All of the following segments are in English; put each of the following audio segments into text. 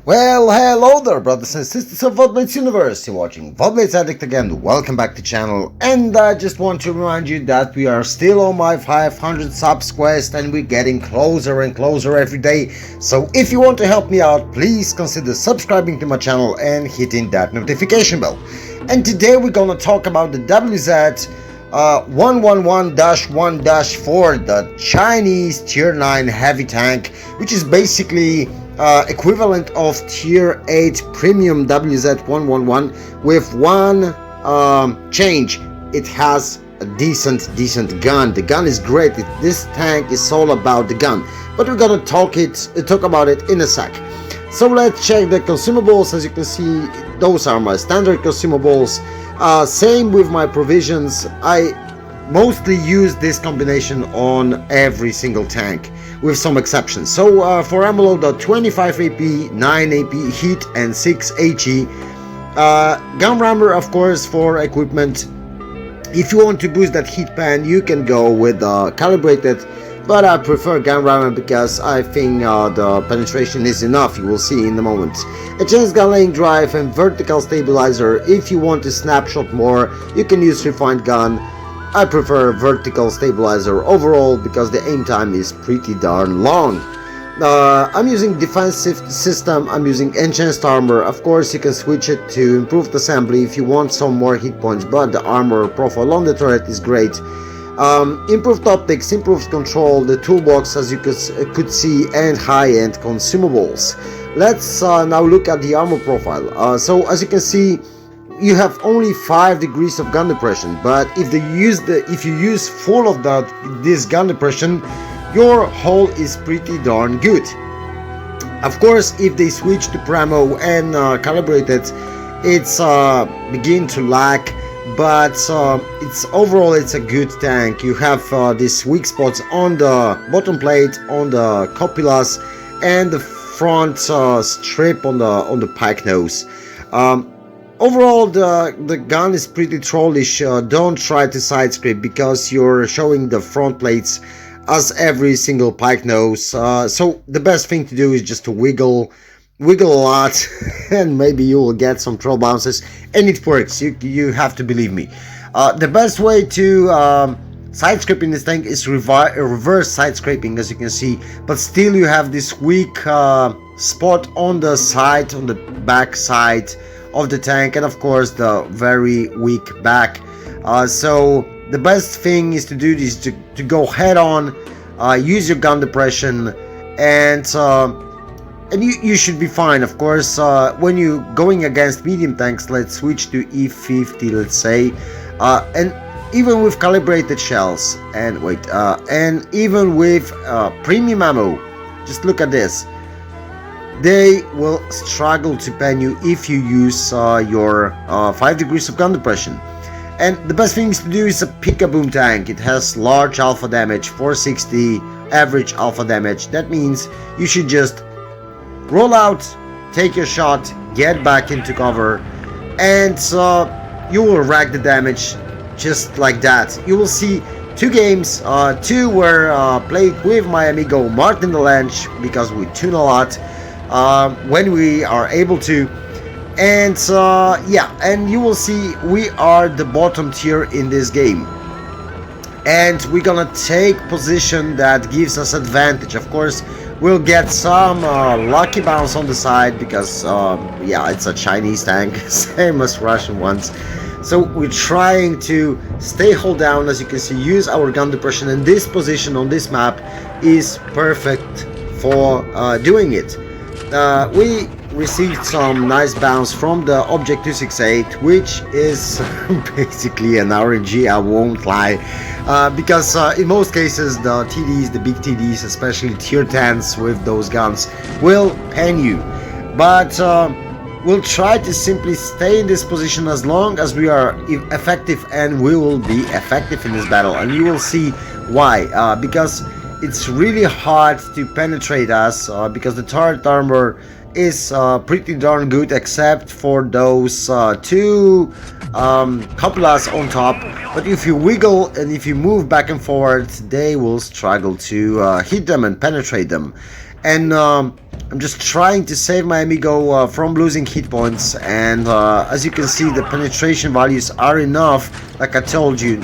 Well, hello there, brothers and sisters of WoT Blitz Universe. You're watching WoT Blitz Addict again. Welcome back to the channel. And I just want to remind you that we are still on my 500 subs quest and we're getting closer and closer every day. So if you want to help me out, please consider subscribing to my channel and hitting that notification bell. And today we're gonna talk about the WZ-111-1-4, the Chinese tier 9 heavy tank, which is basically equivalent of tier 8 premium WZ-111 with one change. It has a decent gun. The gun is great. This tank is all about the gun, but we're gonna talk about it in a sec. So let's check the consumables. As you can see, those are my standard consumables. Same with my provisions. I mostly use this combination on every single tank, with some exceptions. So for ammo loadout, 25 AP, 9 AP heat and 6 HE. Gun rammer, of course, for equipment. If you want to boost that heat pan, you can go with calibrated, but I prefer gun rammer because I think the penetration is enough. You will see in a moment. A chance gun laying drive and vertical stabilizer. If you want to snapshot more, you can use refined gun. I prefer vertical stabilizer overall because the aim time is pretty darn long. I'm using defensive system. I'm using enhanced armor. Of course, you can switch it to improved assembly if you want some more hit points, but the armor profile on the turret is great. Improved optics, improved control, the toolbox as you could see, and high-end consumables. Let's now look at the armor profile. So as you can see, you have only 5 degrees of gun depression, but if you use full of this gun depression, your hull is pretty darn good. Of course, if they switch to Pramo and calibrated, it's begin to lag, but overall it's a good tank. You have these weak spots on the bottom plate, on the copulus, and the front strip on the pike nose. Overall, the gun is pretty trollish. Don't try to side script because you're showing the front plates as every single pike nose. So the best thing to do is just to wiggle a lot, and maybe you will get some troll bounces, and it works. You have to believe me. The best way to side scraping this tank is reverse side scraping, as you can see, but still you have this weak spot on the side, on the back side of the tank, and of course the very weak back. So the best thing is to do this to go head on, use your gun depression, and you should be fine. Of course, when you going against medium tanks, let's switch to E50, let's say, and even with calibrated shells, and even with premium ammo, just look at this. They will struggle to pen you if you use your 5 degrees of gun depression. And the best thing to do is a pick-a-boom tank. It has large alpha damage, 460 average alpha damage. That means you should just roll out, take your shot, get back into cover, and you will rack the damage just like that. You will see 2 games, 2 were played with my amigo Martin the Lanch, because we tune a lot when we are able to, and yeah, and you will see we are the bottom tier in this game, and we're gonna take position that gives us advantage. Of course, we'll get some lucky bounce on the side because yeah, it's a Chinese tank, same as Russian ones. So we're trying to stay hold down. As you can see, use our gun depression, and this position on this map is perfect for doing it. We received some nice bounce from the Object 268, which is basically an RNG, I won't lie, because in most cases the TDs, the big TDs, especially tier 10s with those guns, will pen you. But we'll try to simply stay in this position as long as we are effective, and we will be effective in this battle, and you will see why. Because it's really hard to penetrate us, because the turret armor is pretty darn good, except for those 2 cupulas on top. But if you wiggle and if you move back and forward, they will struggle to hit them and penetrate them. And I'm just trying to save my amigo from losing hit points, and as you can see, the penetration values are enough. Like I told you,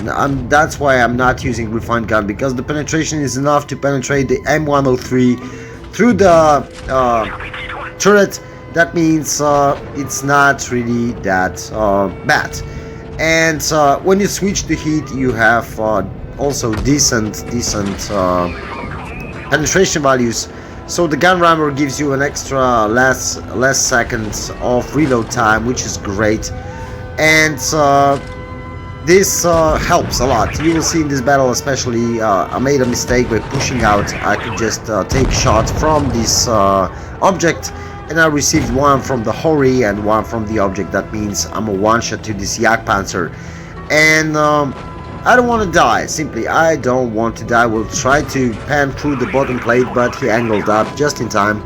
that's why I'm not using refined gun, because the penetration is enough to penetrate the M103 through the turret. That means it's not really that bad. And when you switch to heat, you have also decent penetration values. So the gun rammer gives you an extra less seconds of reload time, which is great, and this helps a lot. You will see in this battle especially, I made a mistake by pushing out. I could just take shots from this object, and I received one from the Hori and one from the object. That means I'm a one-shot to this Jagdpanzer, and I don't want to die. Simply, I don't want to die. We'll try to pan through the bottom plate, but he angled up just in time.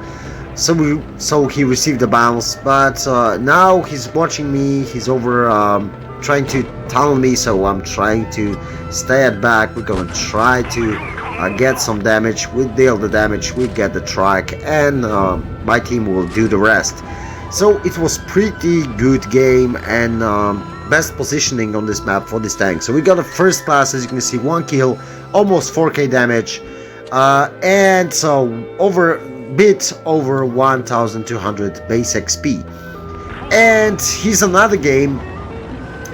So he received a bounce, but now he's watching me. He's over trying to tunnel me, so I'm trying to stay at back. We're gonna try to get some damage. We deal the damage, we get the track, and my team will do the rest. So it was pretty good game, and best positioning on this map for this tank. So we got a first class, as you can see, 1 kill, almost 4k damage, and so bit over 1200 base XP. And here's another game.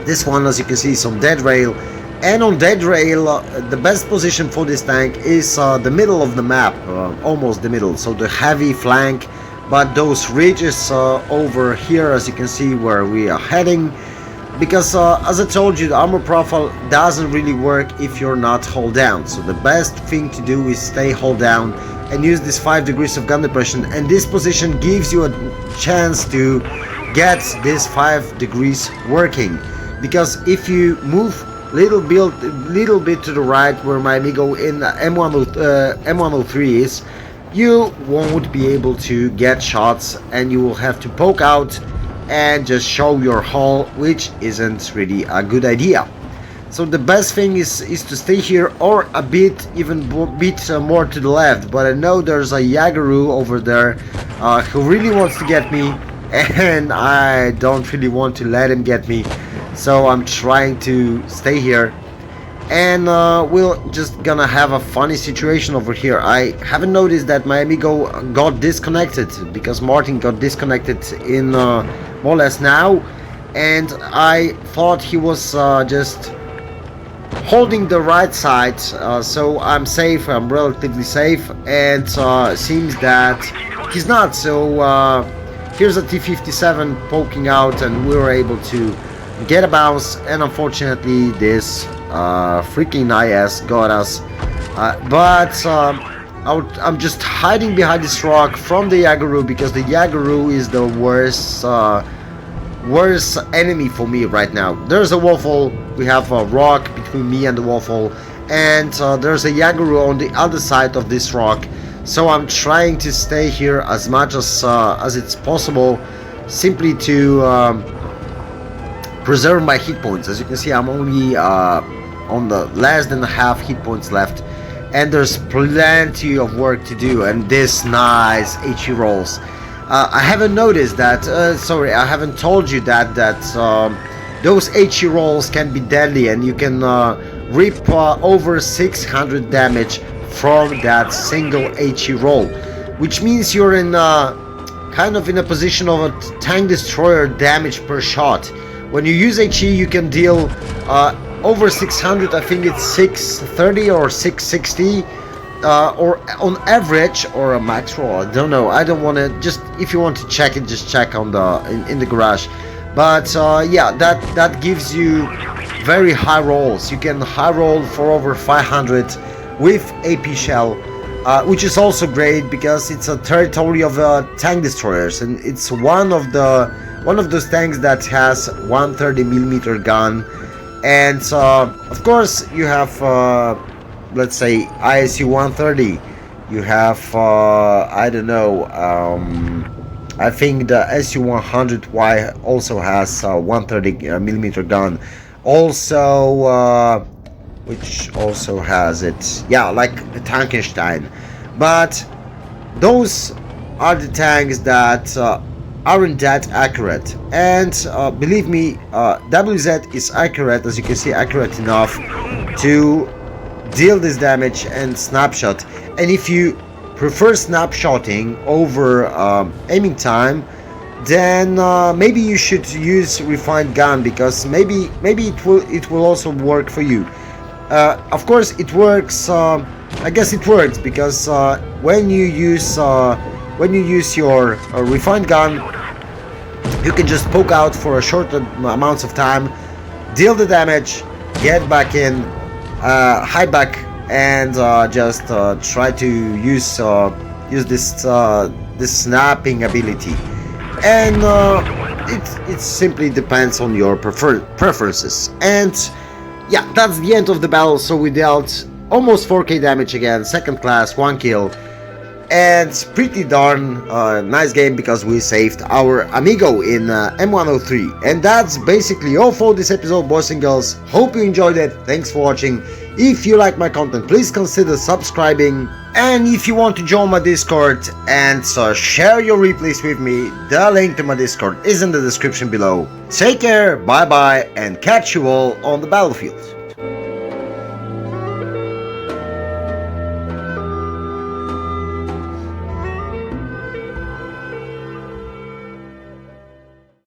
This one, as you can see, is on dead rail, and on dead rail the best position for this tank is the middle of the map, almost the middle, so the heavy flank. But those ridges over here, as you can see, where we are heading, because as I told you, the armor profile doesn't really work if you're not hold down. So the best thing to do is stay hold down and use this 5 degrees of gun depression, and this position gives you a chance to get this 5 degrees working. Because if you move little bit to the right, where my amigo in M103 is, you won't be able to get shots, and you will have to poke out and just show your hull, which isn't really a good idea. So the best thing is to stay here, or a bit more to the left. But I know there's a Yagaru over there who really wants to get me, and I don't really want to let him get me. So I'm trying to stay here, and we're just gonna have a funny situation over here. I haven't noticed that my amigo got disconnected, because Martin got disconnected in more or less now, and I thought he was just holding the right side, so I'm safe, I'm relatively safe, and seems that he's not. So here's a T-57 poking out, and we were able to get a bounce, and unfortunately this freaking IS got us, but I'm just hiding behind this rock from the Yagaru, because the Yagaru is the worst enemy for me right now. There's a waffle, we have a rock between me and the waffle, and there's a Yagaru on the other side of this rock. So I'm trying to stay here as much as it's possible, simply to preserve my hit points. As you can see, I'm only on the less than half hit points left, and there's plenty of work to do. And this nice HE rolls, I haven't noticed that, sorry, I haven't told you that those HE rolls can be deadly, and you can rip over 600 damage from that single HE roll, which means you're in kind of in a position of a tank destroyer damage per shot. When you use HE, you can deal over 600, I think it's 630 or 660, or on average, or a max roll, I don't know. I don't want to, just if you want to check it, just check on the in the garage. But yeah, that gives you very high rolls. You can high roll for over 500 with AP shell, which is also great because it's a territory of tank destroyers, and it's one of those tanks that has 130mm gun. And of course you have let's say ISU 130, you have I don't know, I think the SU-100Y also has 130mm gun, also which also has it, yeah, like the Tankenstein. But those are the tanks that aren't that accurate, and believe me, WZ is accurate, as you can see, accurate enough to deal this damage and snapshot. And if you prefer snapshotting over aiming time, then maybe you should use refined gun, because maybe it will also work for you. Of course it works. I guess it works because when you use your refined gun, you can just poke out for a short amounts of time, deal the damage, get back in, hide back, and just try to use this snapping ability. And it simply depends on your preferences. And yeah, that's the end of the battle. So we dealt almost 4k damage again, second class, 1 kill, and pretty darn nice game, because we saved our amigo in M103. And that's basically all for this episode, boys and girls. Hope you enjoyed it. Thanks for watching. If you like my content, please consider subscribing, and if you want to join my Discord and share your replays with me, the link to my Discord is in the description below. Take care, bye bye, and catch you all on the battlefield.